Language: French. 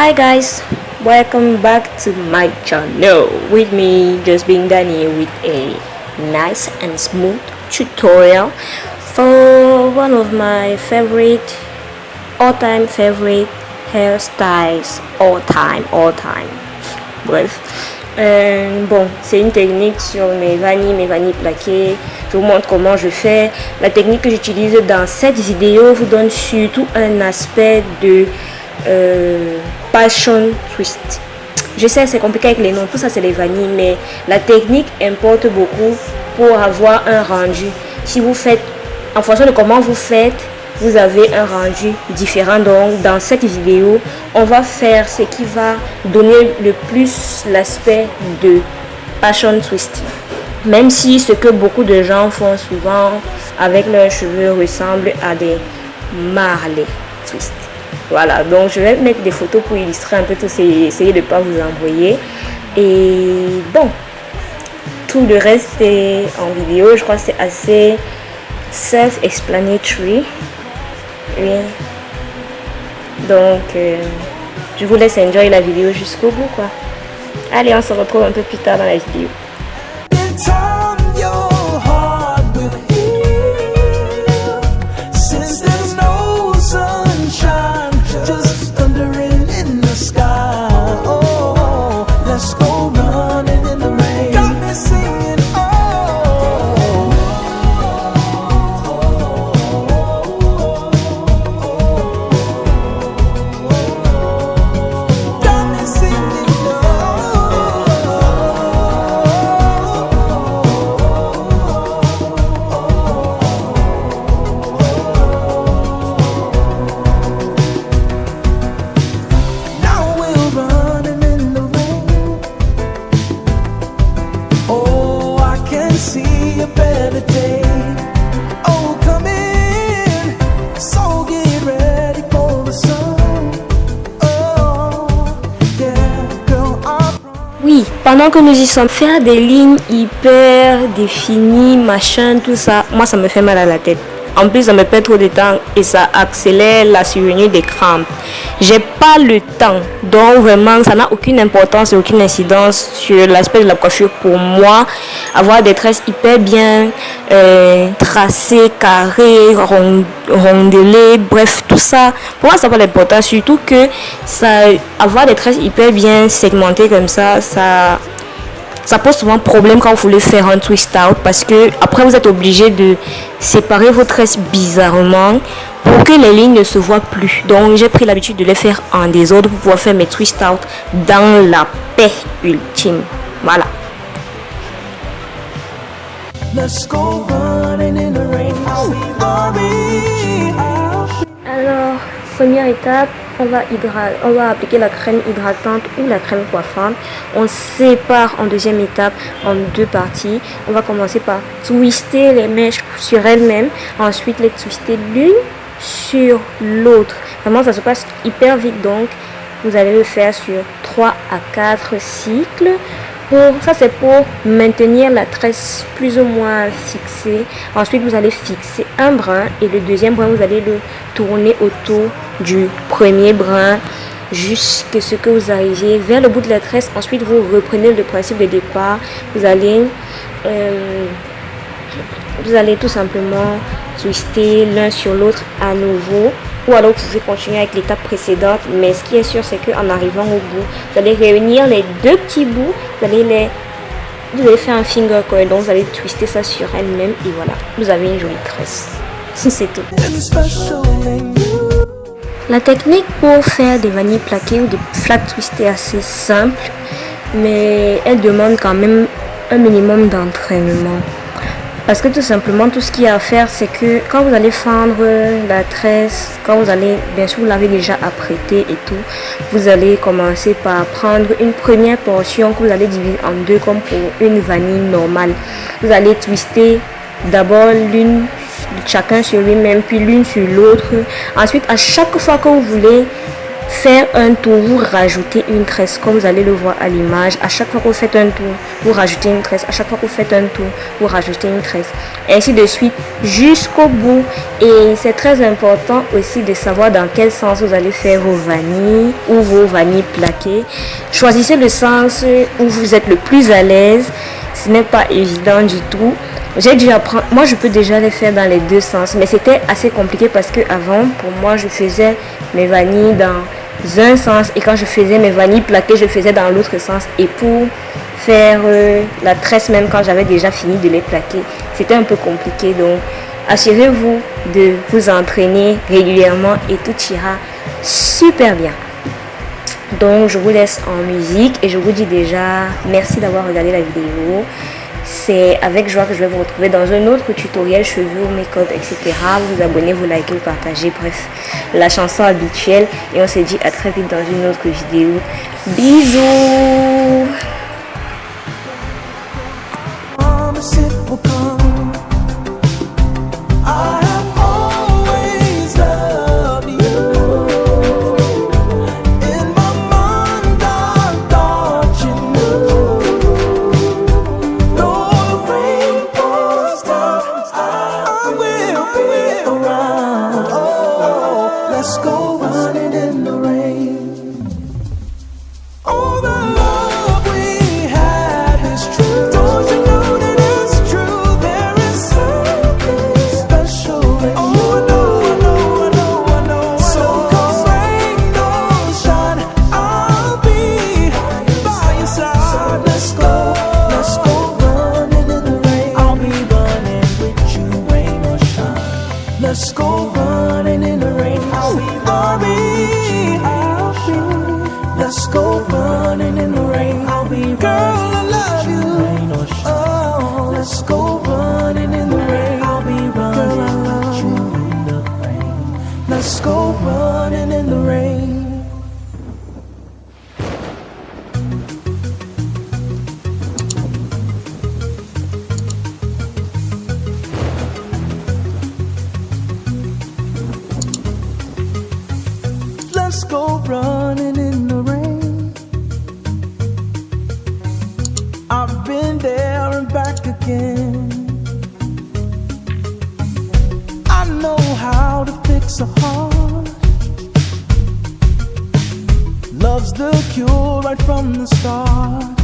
Hi guys, welcome back to my channel with me just being Danny with a nice and smooth tutorial for one of my favorite all-time favorite hairstyles all time. Bref, bon, c'est une technique sur mes vanilles plaquées. Je vous montre comment je fais. La technique que j'utilise dans cette vidéo vous donne surtout un aspect de passion twist. Je sais, c'est compliqué avec les noms, tout ça c'est les vanilles, mais la technique importe beaucoup pour avoir un rendu. Si vous faites, en fonction de comment vous faites, vous avez un rendu différent. Donc dans cette vidéo, on va faire ce qui va donner le plus l'aspect de passion twist. Même si ce que beaucoup de gens font souvent avec leurs cheveux ressemble à des marley twist. Voilà, donc je vais mettre des photos pour illustrer un peu tout ça et essayer de ne pas vous envoyer. Et bon, tout le reste est en vidéo. Je crois que c'est assez self-explanatory. Oui. Donc, je vous laisse enjoy la vidéo jusqu'au bout, quoi. Allez, on se retrouve un peu plus tard dans la vidéo. Oui, pendant que nous y sommes, faire des lignes hyper définies, machin, tout ça, moi ça me fait mal à la tête. En plus, ça me perd trop de temps et ça accélère la survenue des crampes. J'ai pas le temps, donc vraiment, ça n'a aucune importance et aucune incidence sur l'aspect de la coiffure pour moi. Avoir des tresses hyper bien tracées, carrées, rondelées, bref, tout ça, pour moi, ça n'a pas d'importance. Surtout que avoir des tresses hyper bien segmentées comme ça pose souvent problème quand vous voulez faire un twist out parce que après vous êtes obligé de séparer vos tresses bizarrement pour que les lignes ne se voient plus. Donc j'ai pris l'habitude de les faire en désordre pour pouvoir faire mes twist out dans la paix ultime. Voilà. Alors, première étape, on va appliquer la crème hydratante ou la crème coiffante. On sépare en deuxième étape en deux parties. On va commencer par twister les mèches sur elles-mêmes. Ensuite, les twister l'une sur l'autre. Vraiment, ça se passe hyper vite. Donc, vous allez le faire sur 3 à 4 cycles. Ça, c'est pour maintenir la tresse plus ou moins fixée. Ensuite, vous allez fixer un brin et le deuxième brin, vous allez le tourner autour du premier brin jusqu'à ce que vous arriviez vers le bout de la tresse. Ensuite, vous reprenez le principe de départ. Vous allez tout simplement twister l'un sur l'autre à nouveau. Ou alors vous pouvez continuer avec l'étape précédente. Mais ce qui est sûr, c'est qu'en arrivant au bout, vous allez réunir les deux petits bouts. Vous allez faire un finger coil. Donc vous allez twister ça sur elle-même. Et voilà, vous avez une jolie tresse. C'est tout. La technique pour faire des vanilles plaquées ou des flat twists est assez simple. Mais elle demande quand même un minimum d'entraînement. Parce que tout simplement, tout ce qu'il y a à faire, c'est que quand vous allez fendre la tresse, quand vous allez, bien sûr, vous l'avez déjà apprêtée et tout, vous allez commencer par prendre une première portion que vous allez diviser en deux comme pour une vanille normale. Vous allez twister d'abord chacun sur lui-même, puis l'une sur l'autre. Ensuite, à chaque fois que vous voulez faire un tour, vous rajoutez une tresse, comme vous allez le voir à l'image. À chaque fois que vous faites un tour, vous rajoutez une tresse. À chaque fois que vous faites un tour, vous rajoutez une tresse. Ainsi de suite jusqu'au bout. Et c'est très important aussi de savoir dans quel sens vous allez faire vos vanilles ou vos vanilles plaquées. Choisissez le sens où vous êtes le plus à l'aise. Ce n'est pas évident du tout. J'ai dû apprendre, moi je peux déjà les faire dans les deux sens, mais c'était assez compliqué parce que avant, pour moi, je faisais mes vanilles dans un sens et quand je faisais mes vanilles plaquées, je faisais dans l'autre sens. Et pour faire la tresse, même quand j'avais déjà fini de les plaquer, c'était un peu compliqué. Donc, assurez-vous de vous entraîner régulièrement et tout ira super bien. Donc, je vous laisse en musique et je vous dis déjà merci d'avoir regardé la vidéo. C'est avec joie que je vais vous retrouver dans un autre tutoriel cheveux, make-up, etc. Vous vous abonnez, vous likez, vous partagez, bref, la chanson habituelle. Et on se dit à très vite dans une autre vidéo. Bisous. Let's go running in the rain. All the love we have is true. Don't you know that it's true? There is something special in you. Oh, I know. So come rain or shine, I'll be by your side. Let's go running in the rain. I'll be running with you, rain or shine. Let's go running in the rain. Let's go running in the rain. I'll be girl, I love you. Rain or shine. Oh, let's go running in the rain. I'll be running girl, I love you in the rain. Let's go running in the rain. Let's go running in the rain. I've been there and back again. I know how to fix a heart. Love's the cure right from the start.